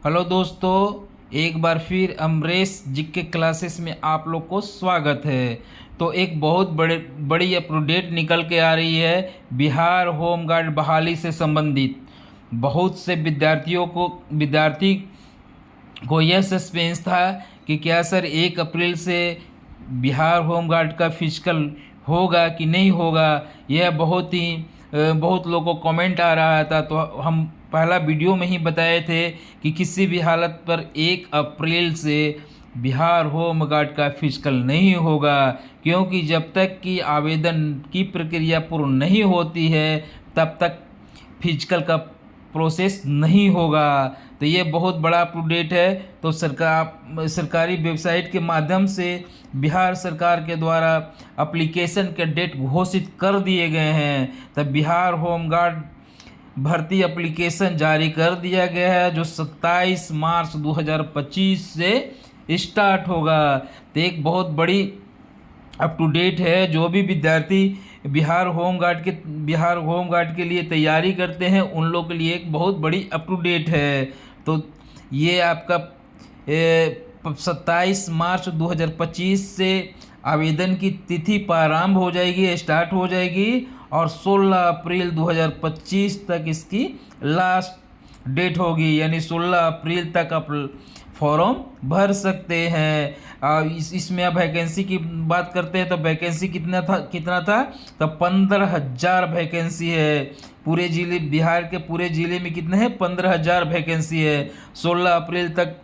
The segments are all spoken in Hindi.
हेलो दोस्तों, एक बार फिर अमरेश जीके क्लासेस में आप लोग को स्वागत है। तो एक बहुत बड़ी अपडेट निकल के आ रही है बिहार होमगार्ड बहाली से संबंधित। बहुत से विद्यार्थी को यह सस्पेंस था कि क्या सर 1 अप्रैल से बिहार होमगार्ड का फिजिकल होगा कि नहीं होगा। यह बहुत लोगों को कमेंट आ रहा था, तो हम पहला वीडियो में ही बताए थे कि किसी भी हालत पर 1 अप्रैल से बिहार होमगार्ड का फिजिकल नहीं होगा, क्योंकि जब तक कि आवेदन की प्रक्रिया पूर्ण नहीं होती है तब तक फिजिकल का प्रोसेस नहीं होगा। तो ये बहुत बड़ा अपडेट है। तो सरकारी वेबसाइट के माध्यम से बिहार सरकार के द्वारा एप्लीकेशन के डेट घोषित कर दिए गए हैं। तब बिहार होमगार्ड भर्ती एप्लीकेशन जारी कर दिया गया है, जो 27 मार्च 2025 से स्टार्ट होगा। तो एक बहुत बड़ी अप टू डेट है। जो भी विद्यार्थी बिहार होमगार्ड के लिए तैयारी करते हैं उन लोग के लिए एक बहुत बड़ी अप टू डेट है। तो ये आपका 27 मार्च 2025 से आवेदन की तिथि प्रारंभ हो जाएगी, स्टार्ट हो जाएगी, और 16 अप्रैल 2025 तक इसकी लास्ट डेट होगी। यानी 16 अप्रैल तक आप फॉर्म भर सकते हैं। इसमें अब वैकेंसी की बात करते हैं तो वैकेंसी कितना था तो 15,000 वैकेंसी है। पूरे जिले बिहार के पूरे जिले में कितने हैं 15,000 वैकेंसी है। 16 अप्रैल तक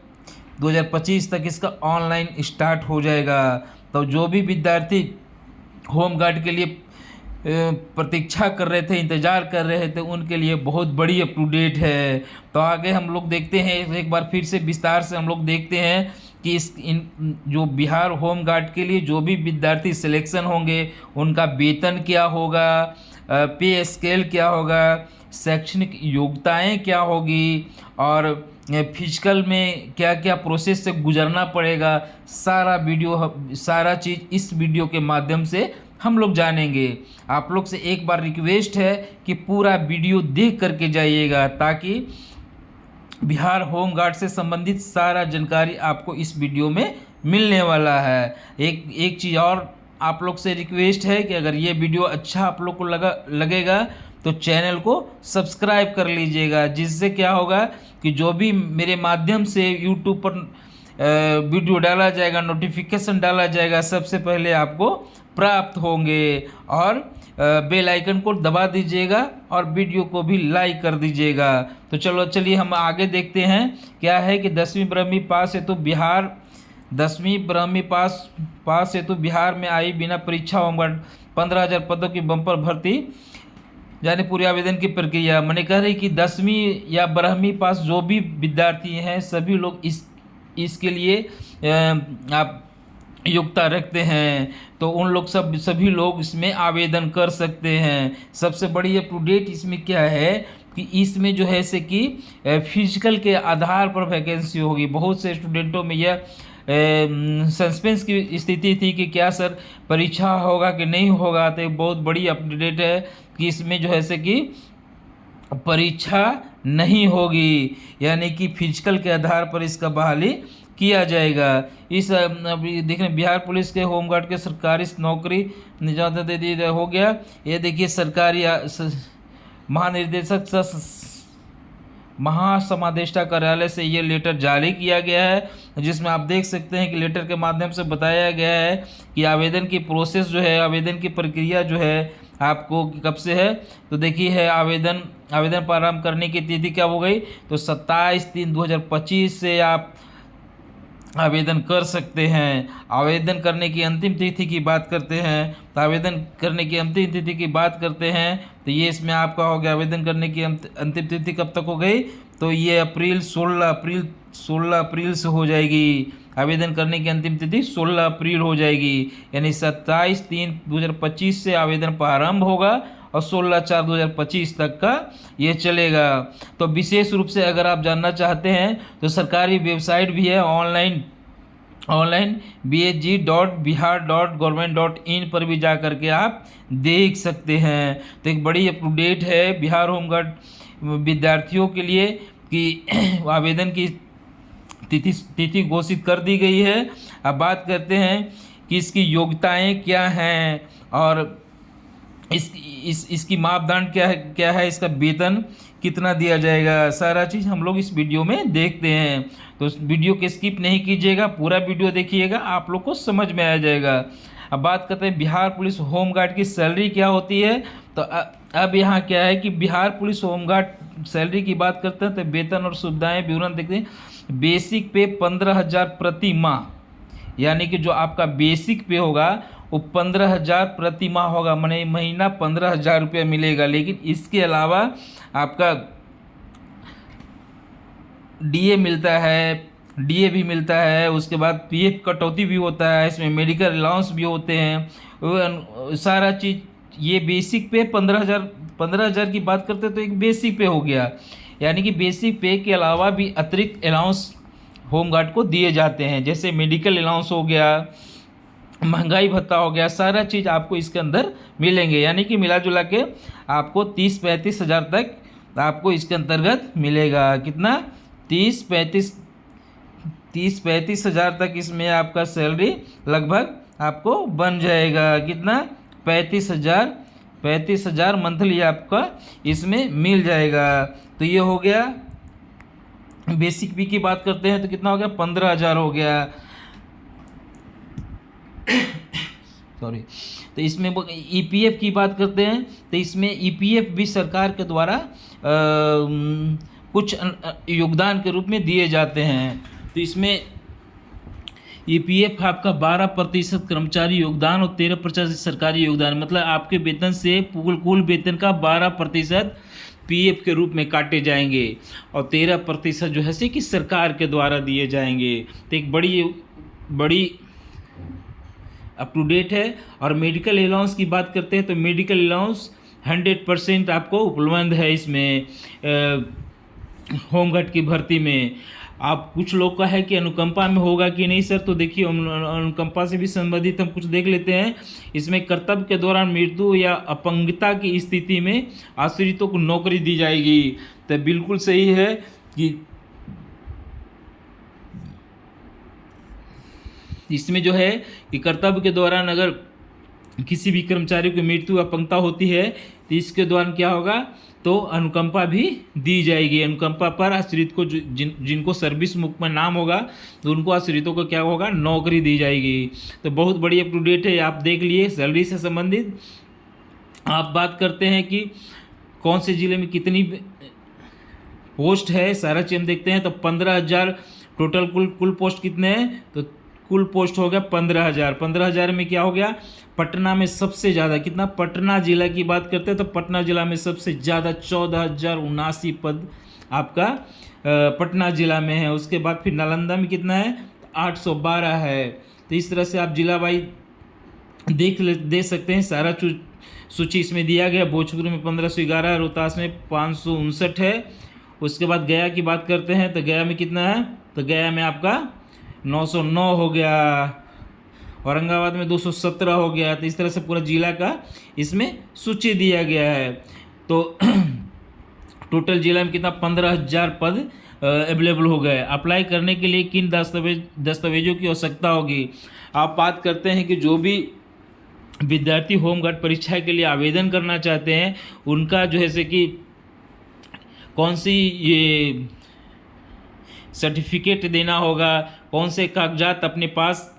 2025 तक इसका ऑनलाइन स्टार्ट हो जाएगा। तो जो भी विद्यार्थी होमगार्ड के लिए प्रतीक्षा कर रहे थे, इंतज़ार कर रहे थे, उनके लिए बहुत बड़ी अप टू डेट है। तो आगे हम लोग देखते हैं, एक बार फिर से विस्तार से हम लोग देखते हैं कि जो बिहार होमगार्ड के लिए जो भी विद्यार्थी सिलेक्शन होंगे उनका वेतन क्या होगा, पे स्केल क्या होगा, शैक्षणिक योग्यताएं क्या होगी, और फिजिकल में क्या क्या प्रोसेस से गुजरना पड़ेगा। सारा चीज़ इस वीडियो के माध्यम से हम लोग जानेंगे। आप लोग से एक बार रिक्वेस्ट है कि पूरा वीडियो देख करके जाइएगा, ताकि बिहार होमगार्ड से संबंधित सारा जानकारी आपको इस वीडियो में मिलने वाला है। एक चीज़ और आप लोग से रिक्वेस्ट है कि अगर ये वीडियो अच्छा आप लोग को लगेगा तो चैनल को सब्सक्राइब कर लीजिएगा, जिससे क्या होगा कि जो भी मेरे माध्यम से यूट्यूब पर वीडियो डाला जाएगा, नोटिफिकेशन डाला जाएगा, सबसे पहले आपको प्राप्त होंगे। और बेल आइकन को दबा दीजिएगा और वीडियो को भी लाइक कर दीजिएगा। तो चलिए हम आगे देखते हैं। क्या है कि 10वीं ब्रह्मी पास हेतु बिहार में आई बिना परीक्षा होमगार्ड 15,000 पदों की बम्पर भर्ती, यानी पूरी आवेदन की प्रक्रिया। मैंने कह रही कि 10वीं या 12वीं पास जो भी विद्यार्थी हैं सभी लोग इसके लिए आप योग्यता रखते हैं, तो उन लोग सभी लोग इसमें आवेदन कर सकते हैं। सबसे बड़ी अप टू डेट इसमें क्या है कि इसमें जो है से कि फिजिकल के आधार पर वैकेंसी होगी। बहुत से स्टूडेंटों में यह सस्पेंस की स्थिति थी कि क्या सर परीक्षा होगा कि नहीं होगा। तो एक बहुत बड़ी अपडेट है कि इसमें जो है से कि परीक्षा नहीं होगी, यानी कि फिजिकल के आधार पर इसका बहाली किया जाएगा। इस अभी देखिए बिहार पुलिस के होमगार्ड के सरकारी नौकरी निजात दे दी हो गया। ये देखिए सरकारी महानिर्देशक महासमादेष्टा कार्यालय से ये लेटर जारी किया गया है, जिसमें आप देख सकते हैं कि लेटर के माध्यम से बताया गया है कि आवेदन की प्रोसेस जो है, आवेदन की प्रक्रिया जो है आपको कब से है। तो देखिए है आवेदन प्रारंभ करने की तिथि क्या हो गई तो 27/3/2025 से आप आवेदन कर सकते हैं। आवेदन करने की अंतिम तिथि की बात करते हैं तो आवेदन करने की अंतिम तिथि की बात करते हैं तो ये इसमें आपका हो गया। आवेदन करने की अंतिम तिथि कब तक हो गई तो ये 16 अप्रैल से हो जाएगी। आवेदन करने की अंतिम तिथि 16 अप्रैल हो जाएगी, यानी 27/3/2025 से आवेदन प्रारंभ होगा और 16/4/2025 तक का ये चलेगा। तो विशेष रूप से अगर आप जानना चाहते हैं तो सरकारी वेबसाइट भी है ऑनलाइन bhg.bihar.government.in पर भी जा करके आप देख सकते हैं। तो एक बड़ी अपडेट है बिहार होमगार्ड विद्यार्थियों के लिए कि आवेदन की तिथि घोषित कर दी गई है। अब बात करते हैं कि इसकी योग्यताएं क्या हैं और इसकी मापदंड क्या है, इसका वेतन कितना दिया जाएगा, सारा चीज़ हम लोग इस वीडियो में देखते हैं। तो इस वीडियो को स्किप नहीं कीजिएगा, पूरा वीडियो देखिएगा, आप लोग को समझ में आ जाएगा। अब बात करते हैं बिहार पुलिस होमगार्ड की सैलरी क्या होती है। तो अब यहाँ क्या है कि बिहार पुलिस होमगार्ड सैलरी की बात करते हैं तो वेतन और सुविधाएं विवरण देखते हैं। बेसिक पे 15,000 प्रति माह, यानी कि जो आपका बेसिक पे होगा वो 15,000 प्रति माह होगा, माने महीना 15,000 रुपये मिलेगा। लेकिन इसके अलावा आपका डीए मिलता है, डीए भी मिलता है, उसके बाद पीएफ कटौती भी होता है, इसमें मेडिकल अलाउंस भी होते हैं, सारा चीज़। ये बेसिक पे 15,000 की बात करते हैं तो एक बेसिक पे हो गया, यानी कि बेसिक पे के अलावा भी अतिरिक्त अलाउंस होमगार्ड को दिए जाते हैं, जैसे मेडिकल अलाउंस हो गया, महंगाई भत्ता हो गया, सारा चीज़ आपको इसके अंदर मिलेंगे। यानी कि मिला जुला के आपको 30-35 हज़ार तक आपको इसके अंतर्गत मिलेगा। कितना? 30-35 हज़ार तक इसमें आपका सैलरी लगभग आपको बन जाएगा। कितना? 35,000 मंथली आपका इसमें मिल जाएगा। तो ये हो गया। बेसिक पे की बात करते हैं तो कितना हो गया? 15,000 हो गया। सॉरी। तो इसमें ईपीएफ की बात करते हैं तो इसमें ईपीएफ भी सरकार के द्वारा कुछ योगदान के रूप में दिए जाते हैं। तो इसमें ईपीएफ आपका 12% कर्मचारी योगदान और 13% सरकारी योगदान, मतलब आपके वेतन से कुल वेतन का 12% पीएफ के रूप में काटे जाएंगे और 13% जो है कि सरकार के द्वारा दिए जाएंगे। तो एक बड़ी अप टू डेट है। और मेडिकल अलाउंस की बात करते हैं तो मेडिकल अलाउंस 100% आपको उपलब्ध है इसमें होमगार्ड की भर्ती में। आप कुछ लोग का है कि अनुकंपा में होगा कि नहीं सर, तो देखिए अनुकंपा से भी संबंधित हम कुछ देख लेते हैं। इसमें कर्तव्य के दौरान मृत्यु या अपंगता की स्थिति में आश्रितों को नौकरी दी जाएगी। तो बिल्कुल सही है कि इसमें जो है कि कर्तव्य के दौरान अगर किसी भी कर्मचारी को मृत्यु अपंगता होती है तो इसके दौरान क्या होगा, तो अनुकंपा भी दी जाएगी। अनुकंपा पर आश्रित को जिनको सर्विस मुक्त में नाम होगा तो उनको आश्रितों को क्या होगा, नौकरी दी जाएगी। तो बहुत बड़ी अप टू डेट है, आप देख लिए सैलरी से संबंधित। आप बात करते हैं कि कौन से ज़िले में कितनी पोस्ट है, सारा चीज़ हम देखते हैं। तो 15,000 टोटल कुल पोस्ट कितने हैं, तो कुल पोस्ट हो गया 15,000। 15,000 में क्या हो गया, पटना में सबसे ज़्यादा कितना, पटना जिला की बात करते हैं तो पटना जिला में सबसे ज़्यादा 14,079 पद आपका पटना जिला में है। उसके बाद फिर नालंदा में कितना है, 812 है। तो इस तरह से आप जिला वाइज दे सकते हैं। सारा सूची इसमें दिया गया। भोजपुर में 1511 है, रोहतास में 559 है। उसके बाद गया की बात करते हैं तो गया में कितना है, तो गया में आपका 909 हो गया। औरंगाबाद में 217 हो गया। तो इस तरह से पूरा जिला का इसमें सूची दिया गया है। तो टोटल जिला में कितना, 15,000 पद अवेलेबल हो गए। अप्लाई करने के लिए किन दस्तावेजों की आवश्यकता होगी। आप बात करते हैं कि जो भी विद्यार्थी होमगार्ड परीक्षा के लिए आवेदन करना चाहते हैं उनका जो है से कि कौन सी ये सर्टिफिकेट देना होगा, कौन से कागजात अपने पास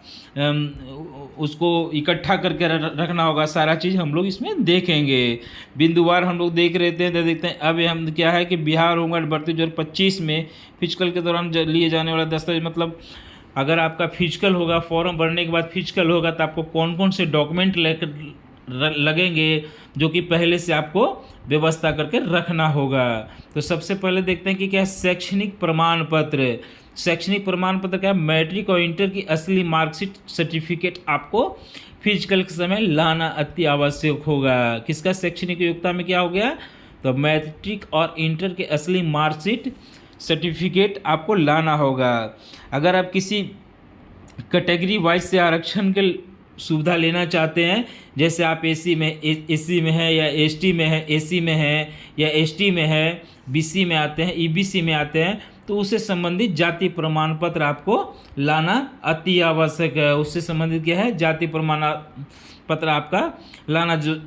उसको इकट्ठा करके रखना होगा, सारा चीज़ हम लोग इसमें देखेंगे। बिंदुवार हम लोग देख रहे थे तो देखते हैं। अब हम क्या है कि बिहार होमगार्ड भर्ती 2025 में फिजिकल के दौरान लिए जाने वाला दस्तावेज, मतलब अगर आपका फिजिकल होगा, फॉर्म भरने के बाद फिजिकल होगा तो आपको कौन कौन से डॉक्यूमेंट लगेंगे जो कि पहले से आपको व्यवस्था करके रखना होगा। तो सबसे पहले देखते हैं कि क्या शैक्षणिक प्रमाण पत्र। शैक्षणिक प्रमाण पत्र क्या है, मैट्रिक और इंटर की असली मार्कशीट सर्टिफिकेट आपको फिजिकल के समय लाना अति आवश्यक होगा। किसका शैक्षणिक योग्यता में क्या हो गया, तो मैट्रिक और इंटर के असली मार्कशीट सर्टिफिकेट आपको लाना होगा। अगर आप किसी कैटेगरी वाइज से आरक्षण के सुविधा लेना चाहते हैं, जैसे आप एसी में है या एसटी में है, एसी में है या एसटी में है, बीसी में आते हैं, ईबीसी में आते हैं, तो उससे संबंधित जाति प्रमाण पत्र आपको लाना अति आवश्यक है। उससे संबंधित क्या है, जाति प्रमाण पत्र आपका लाना जो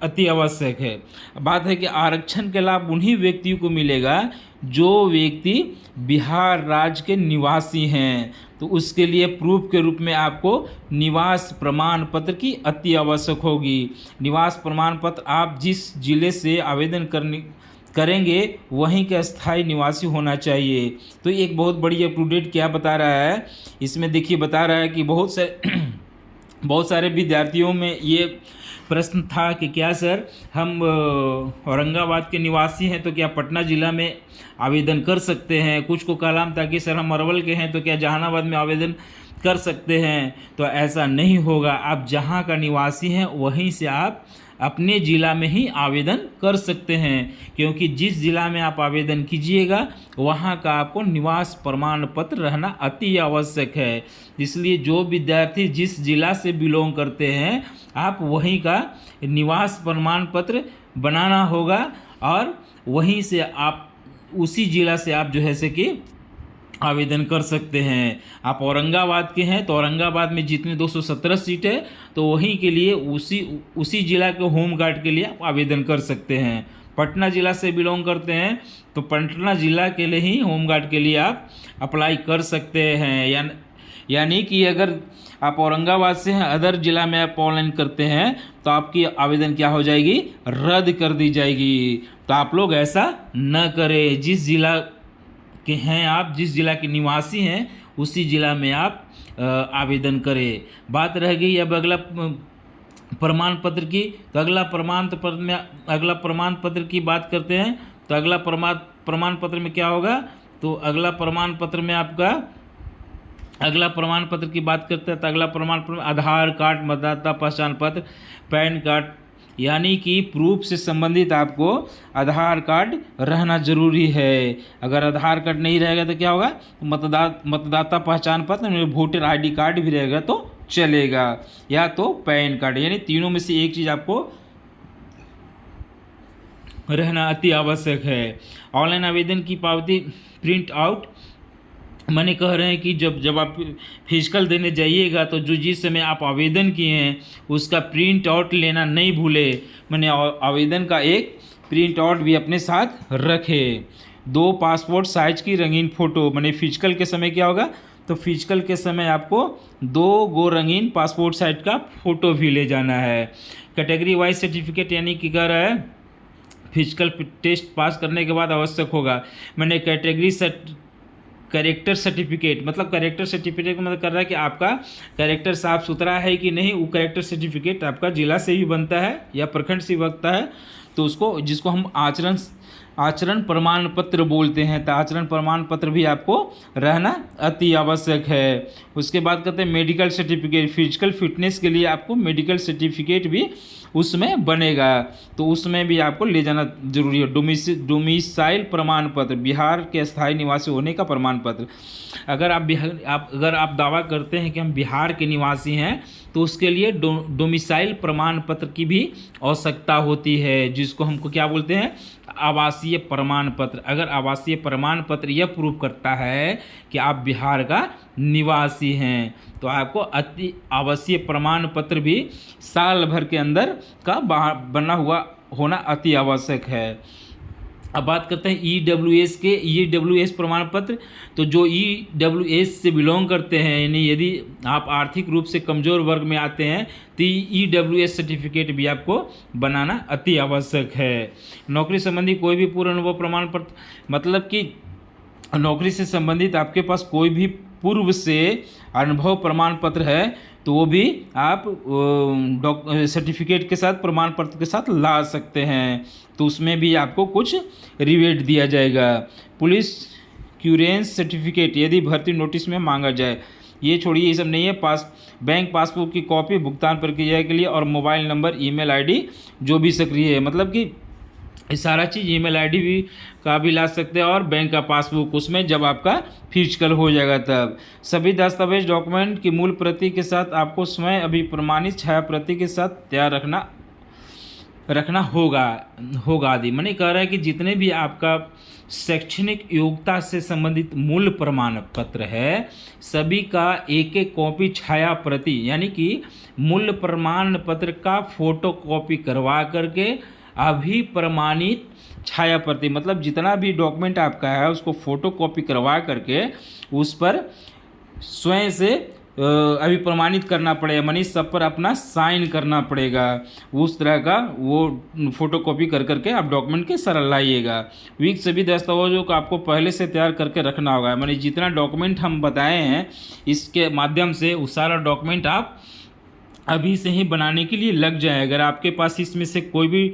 अति आवश्यक है। बात है कि आरक्षण का लाभ उन्हीं व्यक्तियों को मिलेगा जो व्यक्ति बिहार राज्य के निवासी हैं, तो उसके लिए प्रूफ के रूप में आपको निवास प्रमाण पत्र की अति आवश्यक होगी। निवास प्रमाण पत्र आप जिस जिले से आवेदन करेंगे वहीं का स्थायी निवासी होना चाहिए। तो एक बहुत बड़ी अप टू डेट क्या बता रहा है, इसमें देखिए बता रहा है कि बहुत सारे विद्यार्थियों में ये प्रश्न था कि क्या सर हम औरंगाबाद के निवासी हैं तो क्या पटना ज़िला में आवेदन कर सकते हैं। कुछ को कलाम था कि सर हम अरवल के हैं तो क्या जहानाबाद में आवेदन कर सकते हैं। तो ऐसा नहीं होगा, आप जहां का निवासी हैं वहीं से आप अपने ज़िला में ही आवेदन कर सकते हैं, क्योंकि जिस ज़िला में आप आवेदन कीजिएगा वहाँ का आपको निवास प्रमाण पत्र रहना अति आवश्यक है। इसलिए जो विद्यार्थी जिस ज़िला से बिलोंग करते हैं आप वहीं का निवास प्रमाण पत्र बनाना होगा और वहीं से आप उसी ज़िला से आप जो है से कि आवेदन कर सकते हैं। आप औरंगाबाद के हैं तो औरंगाबाद में जितने 217 सीट है तो वहीं के लिए उसी ज़िला के होम गार्ड के लिए आप आवेदन कर सकते हैं। पटना ज़िला से बिलोंग करते हैं तो पटना ज़िला के लिए ही होम गार्ड के लिए आप अप्लाई कर सकते हैं। यानी कि अगर आप औरंगाबाद से हैं, अदर ज़िला में आप ऑनलाइन करते हैं तो आपकी आवेदन क्या हो जाएगी, रद्द कर दी जाएगी। तो आप लोग ऐसा न करें। जिस ज़िला के हैं आप, जिस ज़िला के निवासी हैं उसी ज़िला में आप आवेदन करें। बात रह गई अब अगला प्रमाण पत्र की, तो अगला प्रमाण पत्र की बात करते हैं। तो अगला प्रमाण पत्र में क्या होगा, तो अगला प्रमाण पत्र में आपका अगला प्रमाण पत्र की बात करते हैं तो अगला प्रमाण पत्र आधार कार्ड, मतदाता पहचान पत्र, पैन कार्ड, यानी कि प्रूफ से संबंधित आपको आधार कार्ड रहना जरूरी है। अगर आधार कार्ड नहीं रहेगा तो क्या होगा, मतदाता पहचान पत्र, वोटर आईडी कार्ड भी रहेगा तो चलेगा, या तो पैन कार्ड, यानी तीनों में से एक चीज़ आपको रहना अति आवश्यक है। ऑनलाइन आवेदन की पावती प्रिंट आउट मैंने कह रहे हैं कि जब आप फिजिकल देने जाइएगा तो जिस समय आप आवेदन किए हैं उसका प्रिंट आउट लेना नहीं भूले। मैंने आवेदन का एक प्रिंट आउट भी अपने साथ रखे। 2 पासपोर्ट साइज की रंगीन फ़ोटो, मैंने फिजिकल के समय क्या होगा, तो फिजिकल के समय आपको 2 रंगीन पासपोर्ट साइज का फ़ोटो भी ले जाना है। कैटेगरी वाइज सर्टिफिकेट, यानी कि कह रहा है फिजिकल टेस्ट पास करने के बाद आवश्यक होगा। मैंने कैरेक्टर सर्टिफिकेट, मतलब कैरेक्टर सर्टिफिकेट का मतलब कर रहा है कि आपका कैरेक्टर साफ सुथरा है कि नहीं। वो कैरेक्टर सर्टिफिकेट आपका जिला से भी बनता है या प्रखंड से बनता है, तो उसको जिसको हम आचरण प्रमाण पत्र बोलते हैं, तो आचरण प्रमाण पत्र भी आपको रहना अति आवश्यक है। उसके बाद कहते हैं मेडिकल सर्टिफिकेट, फिजिकल फिटनेस के लिए आपको मेडिकल सर्टिफिकेट भी उसमें बनेगा, तो उसमें भी आपको ले जाना जरूरी है। डोमिसाइल प्रमाण पत्र, बिहार के स्थायी निवासी होने का प्रमाण पत्र। अगर आप दावा करते हैं कि हम बिहार के निवासी हैं तो उसके लिए डोमिसाइल प्रमाण पत्र की भी आवश्यकता होती है, जिसको हमको क्या बोलते हैं, आवासीय प्रमाण पत्र। अगर आवासीय प्रमाण पत्र यह प्रूव करता है कि आप बिहार का निवासी हैं तो आपको अति आवासीय प्रमाण पत्र भी साल भर के अंदर का बना हुआ होना अति आवश्यक है। अब बात करते हैं EWS के, EWS प्रमाण पत्र। तो जो EWS से बिलोंग करते हैं, यानी यदि आप आर्थिक रूप से कमज़ोर वर्ग में आते हैं तो EWS सर्टिफिकेट भी आपको बनाना अति आवश्यक है। नौकरी संबंधी कोई भी पूर्व अनुभव प्रमाण पत्र, मतलब कि नौकरी से संबंधित आपके पास कोई भी पूर्व से अनुभव प्रमाण पत्र है तो वो भी आप सर्टिफिकेट के साथ, प्रमाण पत्र के साथ ला सकते हैं, तो उसमें भी आपको कुछ रिवेट दिया जाएगा। पुलिस क्यूरेंस सर्टिफिकेट यदि भर्ती नोटिस में मांगा जाए, ये छोड़िए, ये सब नहीं है। बैंक पासबुक की कॉपी भुगतान प्रक्रिया के लिए, और मोबाइल नंबर, ईमेल आईडी जो भी सक्रिय है, मतलब कि सारा चीज़, ईमेल आईडी भी का भी ला सकते हैं, और बैंक का पासबुक उसमें जब आपका फिजिकल हो जाएगा तब। सभी दस्तावेज डॉक्यूमेंट की मूल प्रति के साथ आपको स्वयं अभिप्रमाणित छाया प्रति के साथ तैयार रखना रखना होगा आदि। मैंने कह रहा है कि जितने भी आपका शैक्षणिक योग्यता से संबंधित मूल प्रमाण पत्र है, सभी का एक एक कॉपी छाया प्रति, यानी कि मूल प्रमाण पत्र का फोटो कॉपी करवा करके अभी प्रमाणित छाया प्रति, मतलब जितना भी डॉक्यूमेंट आपका है उसको फोटो कॉपी करवा करके उस पर स्वयं से अभी प्रमाणित करना पड़ेगा, मानी सब पर अपना साइन करना पड़ेगा। उस तरह का वो फोटो कॉपी कर करके आप डॉक्यूमेंट के सारा लाइएगा। वीक सभी दस्तावेजों को आपको पहले से तैयार करके रखना होगा, मानी जितना डॉक्यूमेंट हम बताए हैं इसके माध्यम से वो सारा डॉक्यूमेंट आप अभी से ही बनाने के लिए लग जाए। अगर आपके पास इसमें से कोई भी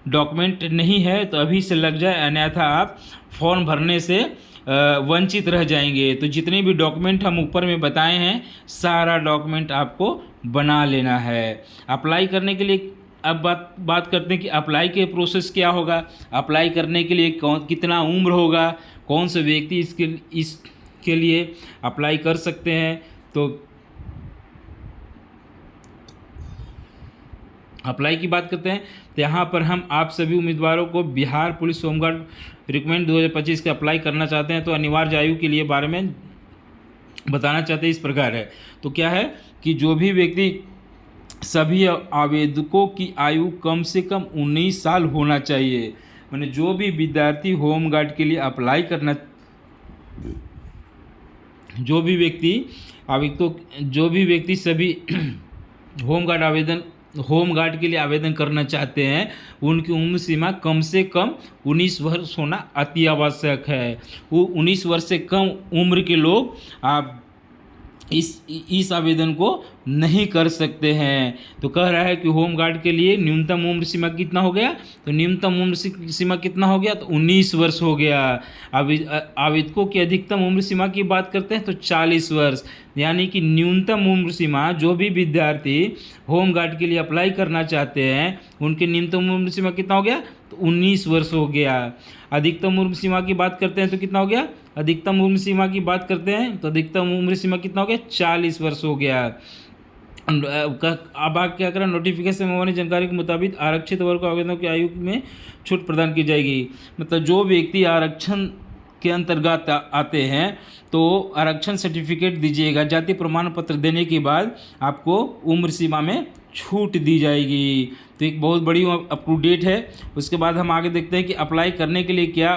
डॉक्यूमेंट नहीं है तो अभी से लग जाए, अन्यथा आप फॉर्म भरने से वंचित रह जाएंगे। तो जितने भी डॉक्यूमेंट हम ऊपर में बताए हैं सारा डॉक्यूमेंट आपको बना लेना है। अप्लाई करने के लिए अब बात करते हैं कि अप्लाई के प्रोसेस क्या होगा। अप्लाई करने के लिए कितना उम्र होगा, कौन से व्यक्ति इसके लिए अप्लाई कर सकते हैं। तो अप्लाई की बात करते हैं तो यहाँ पर हम आप सभी उम्मीदवारों को बिहार पुलिस होमगार्ड रिक्रूटमेंट 2025 के अप्लाई करना चाहते हैं तो अनिवार्य आयु के लिए बारे में बताना चाहते हैं। इस प्रकार है, तो क्या है कि जो भी व्यक्ति, सभी आवेदकों की आयु कम से कम 19 साल होना चाहिए। माने जो भी विद्यार्थी होमगार्ड के लिए अप्लाई करना, जो भी व्यक्ति सभी होमगार्ड के लिए आवेदन करना चाहते हैं उनकी उम्र सीमा कम से कम 19 वर्ष होना अति आवश्यक है। वो 19 वर्ष से कम उम्र के लोग आप इस आवेदन को नहीं कर सकते हैं। तो कह रहा है कि होमगार्ड के लिए न्यूनतम उम्र सीमा कितना हो गया, तो न्यूनतम उम्र सीमा कितना हो गया, तो 19 वर्ष हो गया। आवेदकों की अधिकतम उम्र सीमा की बात करते हैं तो 40 वर्ष, यानी कि न्यूनतम उम्र सीमा जो भी विद्यार्थी होमगार्ड के लिए अप्लाई करना चाहते हैं उनके न्यूनतम उम्र सीमा कितना हो गया, तो 19 वर्ष हो गया। अधिकतम उम्र सीमा की बात करते हैं तो कितना हो गया, अधिकतम उम्र सीमा की बात करते हैं तो अधिकतम उम्र सीमा कितना हो गया, 40 वर्ष हो गया। अब आप क्या करें, नोटिफिकेशन में होने जानकारी के मुताबिक आरक्षित वर्ग को आवेदनों की आयु में छूट प्रदान की जाएगी। मतलब जो व्यक्ति आरक्षण के अंतर्गत आते हैं तो आरक्षण सर्टिफिकेट दीजिएगा। जाति प्रमाण पत्र देने के बाद आपको उम्र सीमा में छूट दी जाएगी। तो एक बहुत बड़ी अप टू डेट है। उसके बाद हम आगे देखते हैं कि अप्लाई करने के लिए क्या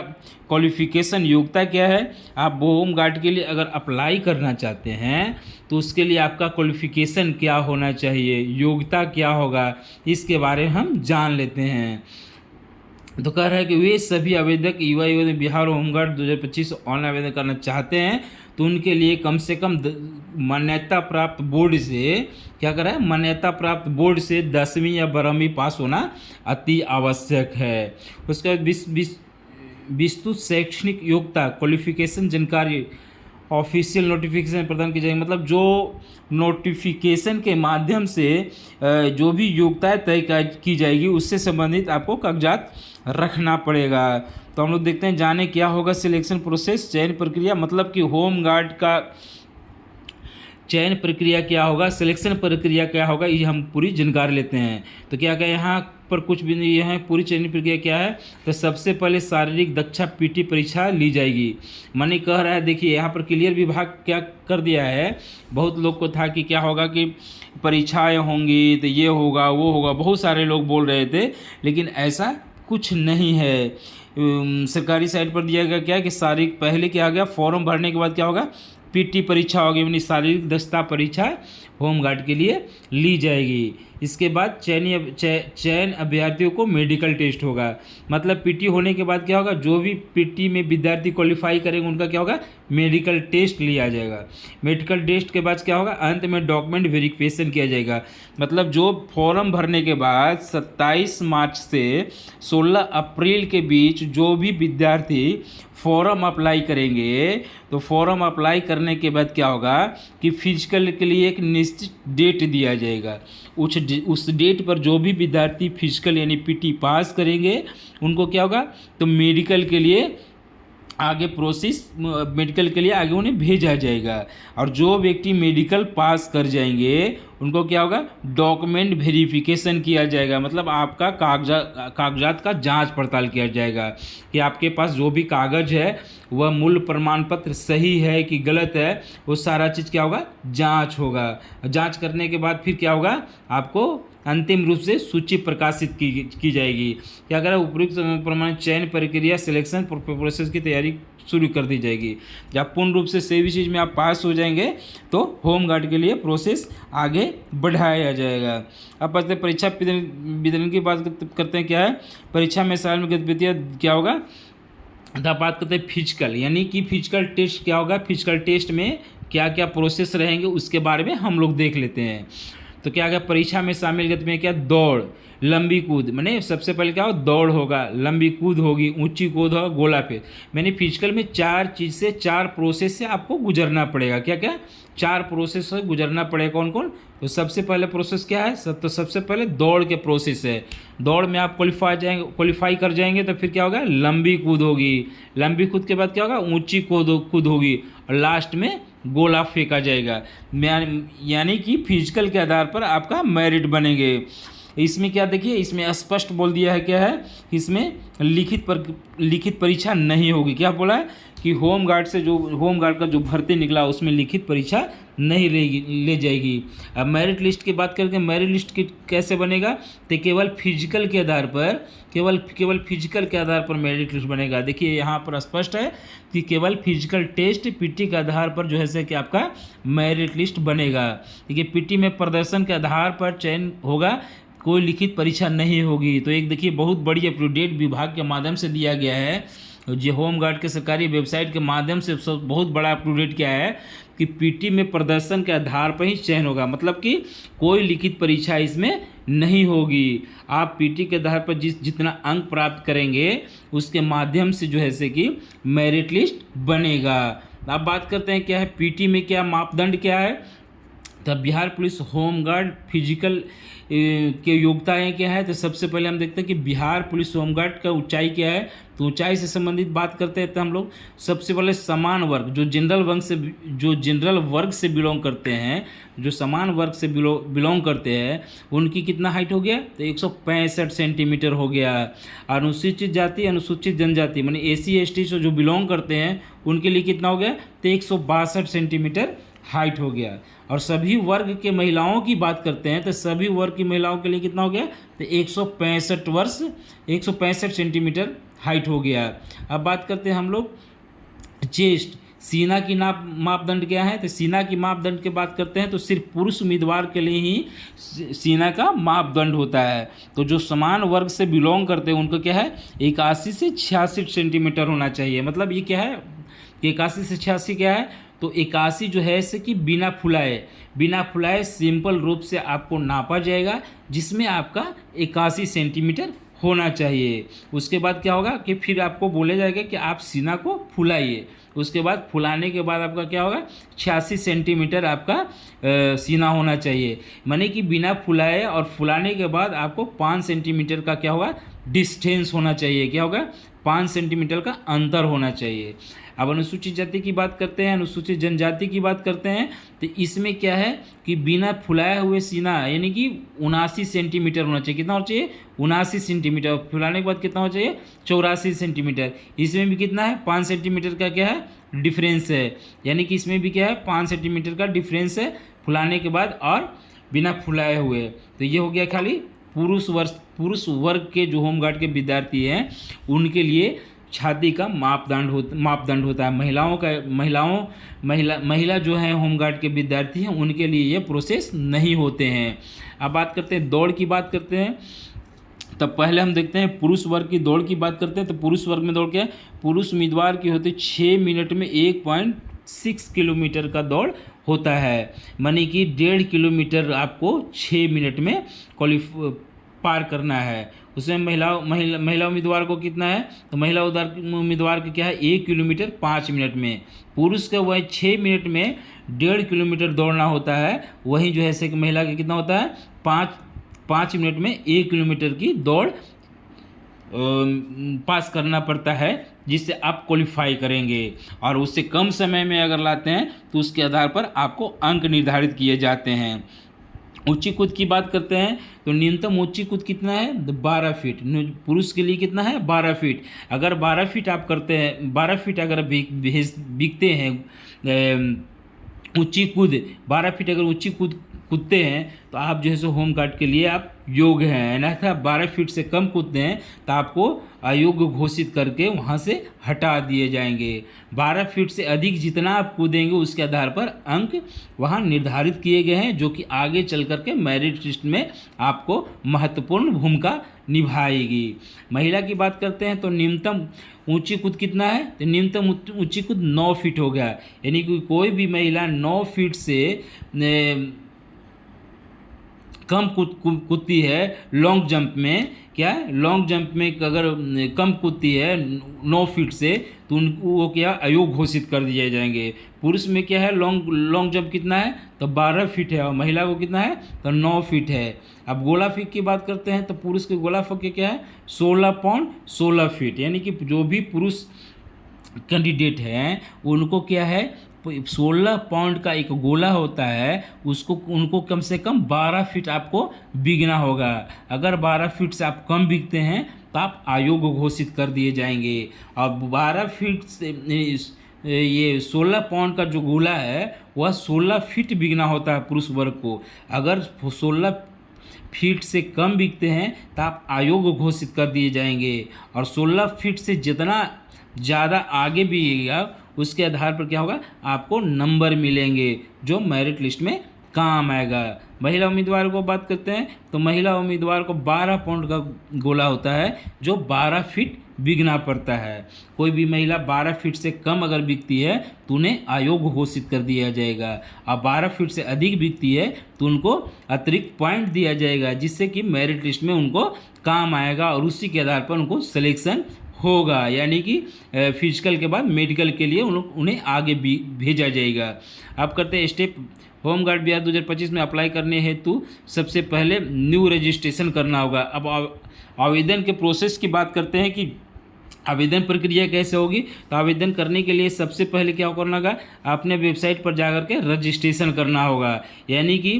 क्वालिफ़िकेशन, योग्यता क्या है। आप होमगार्ड के लिए अगर अप्लाई करना चाहते हैं तो उसके लिए आपका क्वालिफ़िकेशन क्या होना चाहिए, योग्यता क्या होगा, इसके बारे में हम जान लेते हैं। तो कह रहा है कि वे सभी आवेदक युवा आवेदन बिहार होमगार्ड 2025 ऑनलाइन आवेदन करना चाहते हैं तो उनके लिए कम से कम मान्यता प्राप्त बोर्ड से क्या कर रहा है, मान्यता प्राप्त बोर्ड से 10वीं या 12वीं पास होना अति आवश्यक है। उसके बाद विस्तृत शैक्षणिक योग्यता क्वालिफिकेशन जानकारी ऑफिशियल नोटिफिकेशन प्रदान की जाएगी। मतलब जो नोटिफिकेशन के माध्यम से जो भी योग्यता तय की जाएगी उससे संबंधित आपको कागजात रखना पड़ेगा। तो हम लोग देखते हैं जाने क्या होगा सिलेक्शन प्रोसेस, चयन प्रक्रिया। मतलब कि होमगार्ड का चयन प्रक्रिया क्या होगा, सिलेक्शन प्रक्रिया क्या होगा, ये हम पूरी जानकारी लेते हैं। तो क्या क्या यहाँ पर कुछ भी नहीं है, पूरी चयन प्रक्रिया क्या है। तो सबसे पहले शारीरिक दक्षता पीटी परीक्षा ली जाएगी। मनी कह रहा है, देखिए यहाँ पर क्लियर विभाग क्या कर दिया है। बहुत लोग को था कि क्या होगा कि परीक्षाएँ होंगी तो ये होगा वो होगा, बहुत सारे लोग बोल रहे थे, लेकिन ऐसा कुछ नहीं है। सरकारी साइट पर दिया गया क्या है कि शारीरिक, पहले क्या आ गया, फॉर्म भरने के बाद क्या होगा, पीटी परीक्षा होगी, यानी शारीरिक दक्षता परीक्षा होमगार्ड के लिए ली जाएगी। इसके बाद चयन अभ्यर्थियों को मेडिकल टेस्ट होगा। मतलब पीटी होने के बाद क्या होगा, जो भी पीटी में विद्यार्थी क्वालिफाई करेंगे उनका क्या होगा, मेडिकल टेस्ट लिया जाएगा। मेडिकल टेस्ट के बाद क्या होगा, अंत में डॉक्यूमेंट वेरिफिकेशन किया जाएगा। मतलब जो फॉर्म भरने के बाद 27 मार्च से 16 अप्रैल के बीच जो भी विद्यार्थी फॉर्म अप्लाई करेंगे तो फॉर्म अप्लाई करने के बाद क्या होगा कि फिजिकल के लिए एक निश्चित डेट दिया जाएगा। उस डेट पर जो भी विद्यार्थी फिजिकल यानी पीटी पास करेंगे उनको क्या होगा, तो मेडिकल के लिए आगे प्रोसेस मेडिकल के लिए आगे उन्हें भेजा जाएगा। और जो व्यक्ति मेडिकल पास कर जाएंगे उनको क्या होगा, डॉक्यूमेंट वेरिफिकेशन किया जाएगा, मतलब आपका कागजात का जांच पड़ताल किया जाएगा कि आपके पास जो भी कागज है वह मूल प्रमाण पत्र सही है कि गलत है, वो सारा चीज़ क्या होगा, जांच होगा। जांच करने के बाद फिर क्या होगा, आपको अंतिम रूप से सूची प्रकाशित की जाएगी। क्या करें, उपयुक्त प्रमाण चयन प्रक्रिया सिलेक्शन प्रोसेस की तैयारी शुरू कर दी जाएगी। जब पूर्ण रूप से सभी चीज़ में आप पास हो जाएंगे तो होम गार्ड के लिए प्रोसेस आगे बढ़ाया जाएगा। अब बढ़ते परीक्षा वितरण की बात करते हैं। क्या है, परीक्षा में शामिल गतिविधियाँ क्या होगा, तब बात करते हैं फिजिकल, यानी कि फिजिकल टेस्ट क्या होगा, फिजिकल टेस्ट में क्या क्या प्रोसेस रहेंगे उसके बारे में हम लोग देख लेते हैं। तो क्या परीक्षा में शामिल गतिविधि में क्या, दौड़, लंबी कूद, मैंने सबसे पहले क्या हो, दौड़ होगा, लंबी कूद होगी, ऊंची कूद होगा, गोला फेंक। मैंने फिजिकल में 4 चीज़ से 4 प्रोसेस से आपको गुजरना पड़ेगा। क्या क्या, 4 प्रोसेस से गुजरना पड़ेगा। कौन कौन, तो सबसे पहले प्रोसेस क्या है, तो सबसे पहले दौड़ के प्रोसेस है। दौड़ में आप क्वालिफाई कर जाएंगे तो फिर क्या होगा, लंबी कूद होगी, लंबी कूद के बाद क्या होगा, ऊंची कूद होगी, और लास्ट में गोला फेंका जाएगा। यानी कि फिजिकल के आधार पर आपका मेरिट बनेंगे। इसमें क्या देखिए, इसमें स्पष्ट बोल दिया है, क्या है, इसमें लिखित परीक्षा नहीं होगी। क्या बोला है कि होम गार्ड का जो भर्ती निकला उसमें लिखित परीक्षा नहीं ले जाएगी। अब मेरिट लिस्ट की बात करके, मेरिट लिस्ट कैसे बनेगा, तो केवल फिजिकल के आधार पर, केवल फिजिकल के आधार पर मेरिट लिस्ट बनेगा। देखिए यहाँ पर स्पष्ट है कि केवल फिजिकल टेस्ट पीटी के आधार पर जो है से कि आपका मेरिट लिस्ट बनेगा। देखिए पीटी में प्रदर्शन के आधार पर चयन होगा, कोई लिखित परीक्षा नहीं होगी। तो एक देखिए बहुत बड़ी अपडेट विभाग के माध्यम से दिया गया है, जो होम गार्ड के सरकारी वेबसाइट के माध्यम से बहुत बड़ा अपडेट क्या है कि पीटी में प्रदर्शन के आधार पर ही चयन होगा, मतलब कि कोई लिखित परीक्षा इसमें नहीं होगी। आप पीटी के आधार पर जितना अंक प्राप्त करेंगे उसके माध्यम से जो है से कि मेरिट लिस्ट बनेगा। अब बात करते हैं क्या है पीटी में क्या मापदंड क्या है, तब Bihar police home guard physical के योग्यताएँ क्या है। तो सबसे पहले हम देखते हैं कि बिहार पुलिस होम गार्ड का ऊंचाई क्या है। तो ऊंचाई से संबंधित बात करते हैं तो हम लोग सबसे पहले समान वर्ग, जो जनरल वर्ग से बिलोंग करते हैं, जो समान वर्ग से बिलोंग करते हैं, उनकी कितना हाइट हो गया, तो 165 सेंटीमीटर हो गया। अनुसूचित जाति अनुसूचित जनजाति माने एसी एसटी से जो बिलोंग करते हैं उनके लिए कितना हो गया, तो 162 सेंटीमीटर हाइट हो गया। और सभी वर्ग के महिलाओं की बात करते हैं तो सभी वर्ग की महिलाओं के लिए कितना हो गया, तो 165 सेंटीमीटर हाइट हो गया। अब बात करते हैं हम लोग चेस्ट, सीना की मापदंड क्या है। तो सीना की मापदंड की बात करते हैं तो सिर्फ पुरुष उम्मीदवार के लिए ही सीना का मापदंड होता है। तो जो समान वर्ग से बिलोंग करते हैं उनको क्या है, 81 से 86 सेंटीमीटर होना चाहिए। मतलब ये क्या है कि 81 से 86 क्या है, तो 81 जो है ऐसे कि बिना फुलाए सिंपल रूप से आपको नापा जाएगा, जिसमें आपका 81 सेंटीमीटर होना चाहिए। उसके बाद क्या होगा कि फिर आपको बोला जाएगा कि आप सीना को फुलाइए। उसके बाद फुलाने के बाद आपका क्या होगा, 86 सेंटीमीटर आपका सीना होना चाहिए। माने कि बिना फुलाए और फुलाने के बाद आपको 5 सेंटीमीटर का क्या होगा, डिस्टेंस होना चाहिए। क्या होगा, 5 सेंटीमीटर का अंतर होना चाहिए। अब अनुसूचित जाति की बात करते हैं, अनुसूचित जनजाति की बात करते हैं तो इसमें क्या है कि बिना फुलाए हुए सीना यानी कि 79 सेंटीमीटर होना चाहिए। कितना होना चाहिए, 79 सेंटीमीटर। फुलाने के बाद कितना होना चाहिए, 84 सेंटीमीटर। इसमें भी कितना है, 5 सेंटीमीटर का क्या है डिफरेंस है, यानी कि इसमें भी क्या है 5 सेंटीमीटर का डिफरेंस है फुलाने के बाद और बिना फुलाए हुए। तो ये हो गया खाली पुरुष वर्ग के जो होमगार्ड के विद्यार्थी हैं उनके लिए छाती का मापदंड होता है। महिला जो है होमगार्ड के विद्यार्थी हैं उनके लिए ये प्रोसेस नहीं होते हैं। अब बात करते हैं दौड़ की बात करते हैं। तब पहले हम देखते हैं पुरुष वर्ग की दौड़ की बात करते हैं। तो पुरुष वर्ग में दौड़ क्या है, पुरुष उम्मीदवार की होती है 6 मिनट में 1.6 किलोमीटर का दौड़ होता है। मानी कि 1.5 किलोमीटर आपको 6 मिनट में पार करना है। उसमें महिला उम्मीदवार को कितना है, तो महिला उम्मीदवार का क्या है 1 किलोमीटर 5 मिनट में। पुरुष का वही 6 मिनट में 1.5 किलोमीटर दौड़ना होता है। वहीं जो है से महिला का कितना होता है 5 मिनट में 1 किलोमीटर की दौड़ पास करना पड़ता है जिससे आप क्वालिफाई करेंगे, और उससे कम समय में अगर लाते हैं तो उसके आधार पर आपको अंक निर्धारित किए जाते हैं। ऊंची कूद की बात करते हैं तो न्यूनतम ऊंची कूद कितना है 12 फीट, पुरुष के लिए कितना है 12 फीट। अगर 12 फीट आप करते हैं, 12 फीट अगर बिकते हैं ऊंची कूद, 12 फीट अगर ऊंची कूद कूदते हैं तो आप जो है सो होम गार्ड के लिए आप योग्य हैं। अन्यथा 12 फीट से कम कूदते हैं तो आपको अयोग्य घोषित करके वहाँ से हटा दिए जाएंगे। 12 फीट से अधिक जितना आप कूदेंगे उसके आधार पर अंक वहाँ निर्धारित किए गए हैं, जो कि आगे चल कर के मेरिट लिस्ट में आपको महत्वपूर्ण भूमिका निभाएगी। महिला की बात करते हैं तो न्यूनतम ऊंची कूद कितना है, तो न्यूनतम ऊंची कूद 9 फीट हो गया। यानी कि कोई भी महिला 9 फीट से कम कूदती है लॉन्ग जंप में, क्या लॉन्ग जंप में अगर कम कूदती है 9 फीट से तो उनको वो क्या अयोग्य घोषित कर दिए जाएंगे। पुरुष में क्या है लॉन्ग जंप कितना है तो 12 फीट है, और महिला को कितना है तो 9 फीट है। अब गोला फेंक की बात करते हैं तो पुरुष के गोला फेंक क्या है 16.16 फीट। यानी कि जो भी पुरुष कैंडिडेट हैं उनको क्या है 16 पाउंड का एक गोला होता है, उसको उनको कम से कम 12 फीट आपको बिगना होगा। अगर 12 फीट से आप कम बिकते हैं तो आप अयोग्य घोषित कर दिए जाएंगे। और 12 फीट से ये 16 पाउंड का जो गोला है वह 16 फीट बिगना होता है पुरुष वर्ग को। अगर 16 फीट से कम बिकते हैं तो आप अयोग्य घोषित कर दिए जाएंगे। और 16 फीट से जितना ज़्यादा आगे बिकेगा उसके आधार पर क्या होगा आपको नंबर मिलेंगे जो मेरिट लिस्ट में काम आएगा। महिला उम्मीदवार को बात करते हैं तो महिला उम्मीदवार को 12 पाउंड का गोला होता है जो 12 फीट बिकना पड़ता है। कोई भी महिला 12 फीट से कम अगर बिकती है तो उन्हें अयोग्य घोषित कर दिया जाएगा, और 12 फीट से अधिक बिकती है तो उनको अतिरिक्त पॉइंट दिया जाएगा जिससे कि मेरिट लिस्ट में उनको काम आएगा, और उसी के आधार पर उनको सिलेक्शन होगा। यानी कि फिजिकल के बाद मेडिकल के लिए उन्हें आगे भी भेजा जाएगा। अब करते हैं स्टेप। होम गार्ड बिहार 2025 में अप्लाई करने हेतु सबसे पहले न्यू रजिस्ट्रेशन करना होगा। अब आवेदन के प्रोसेस की बात करते हैं कि आवेदन प्रक्रिया कैसे होगी। तो आवेदन करने के लिए सबसे पहले क्या करना होगा, आपने वेबसाइट पर जाकर के रजिस्ट्रेशन करना होगा। यानी कि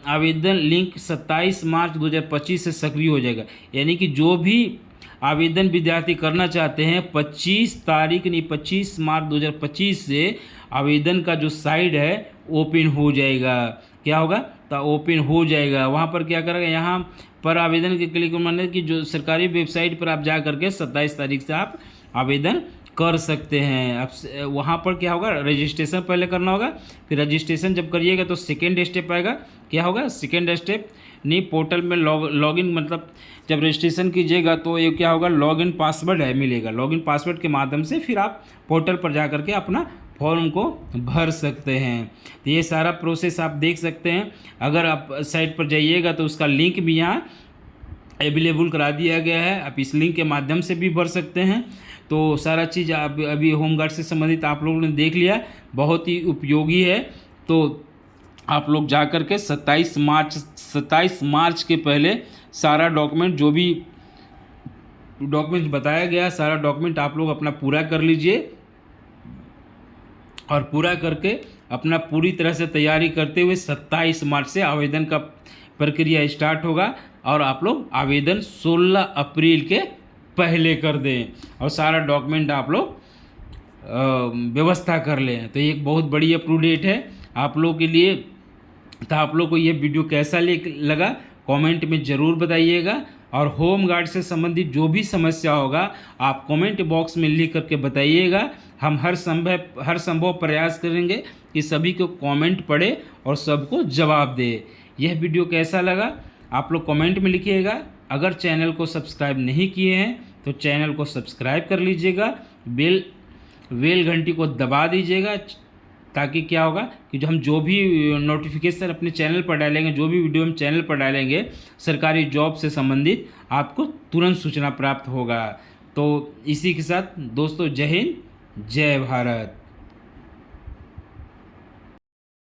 आवेदन लिंक 27 मार्च 2025 से सक्रिय हो जाएगा। यानी कि जो भी आवेदन विद्यार्थी करना चाहते हैं 25 मार्च 2025 से आवेदन का जो साइट है ओपन हो जाएगा। क्या होगा तो ओपन हो जाएगा। वहाँ पर क्या करेगा, यहाँ पर आवेदन के क्लिक माने कि जो सरकारी वेबसाइट पर आप जा करके 27 तारीख से आप आवेदन कर सकते हैं। अब वहाँ पर क्या होगा रजिस्ट्रेशन पहले करना होगा। फिर रजिस्ट्रेशन जब करिएगा तो सेकेंड स्टेप आएगा। क्या होगा सेकेंड स्टेप नहीं, पोर्टल में लॉगिन मतलब जब रजिस्ट्रेशन कीजिएगा तो ये क्या होगा लॉगिन पासवर्ड है मिलेगा। लॉगिन पासवर्ड के माध्यम से फिर आप पोर्टल पर जा करके अपना फॉर्म को भर सकते हैं। तो ये सारा प्रोसेस आप देख सकते हैं। अगर आप साइट पर जाइएगा तो उसका लिंक भी यहाँ अवेलेबल करा दिया गया है, आप इस लिंक के माध्यम से भी भर सकते हैं। तो सारा चीज़ आप अभी होमगार्ड से संबंधित आप लोगों ने देख लिया, बहुत ही उपयोगी है। तो आप लोग जा कर के 27 मार्च के पहले सारा डॉक्यूमेंट जो भी डॉक्यूमेंट बताया गया सारा डॉक्यूमेंट आप लोग अपना पूरा कर लीजिए, और पूरा करके अपना पूरी तरह से तैयारी करते हुए 27 मार्च से आवेदन का प्रक्रिया स्टार्ट होगा, और आप लोग आवेदन 16 अप्रैल के पहले कर दें और सारा डॉक्यूमेंट आप लोग व्यवस्था कर लें। तो ये एक बहुत बड़ी अप्रूव डेट है आप लोगों के लिए। तो आप लोग को ये वीडियो कैसा लगा कमेंट में ज़रूर बताइएगा, और होम गार्ड से संबंधित जो भी समस्या होगा आप कमेंट बॉक्स में लिख करके बताइएगा। हम हर संभव प्रयास करेंगे कि सभी को कमेंट पढ़े और सबको जवाब दे। यह वीडियो कैसा लगा आप लोग कमेंट में लिखिएगा। अगर चैनल को सब्सक्राइब नहीं किए हैं तो चैनल को सब्सक्राइब कर लीजिएगा, बेल घंटी को दबा दीजिएगा, ताकि क्या होगा कि हम जो भी नोटिफिकेशन अपने चैनल पर डालेंगे, जो भी वीडियो हम चैनल पर डालेंगे सरकारी जॉब से संबंधित, आपको तुरंत सूचना प्राप्त होगा। तो इसी के साथ दोस्तों जय हिंद जय भारत।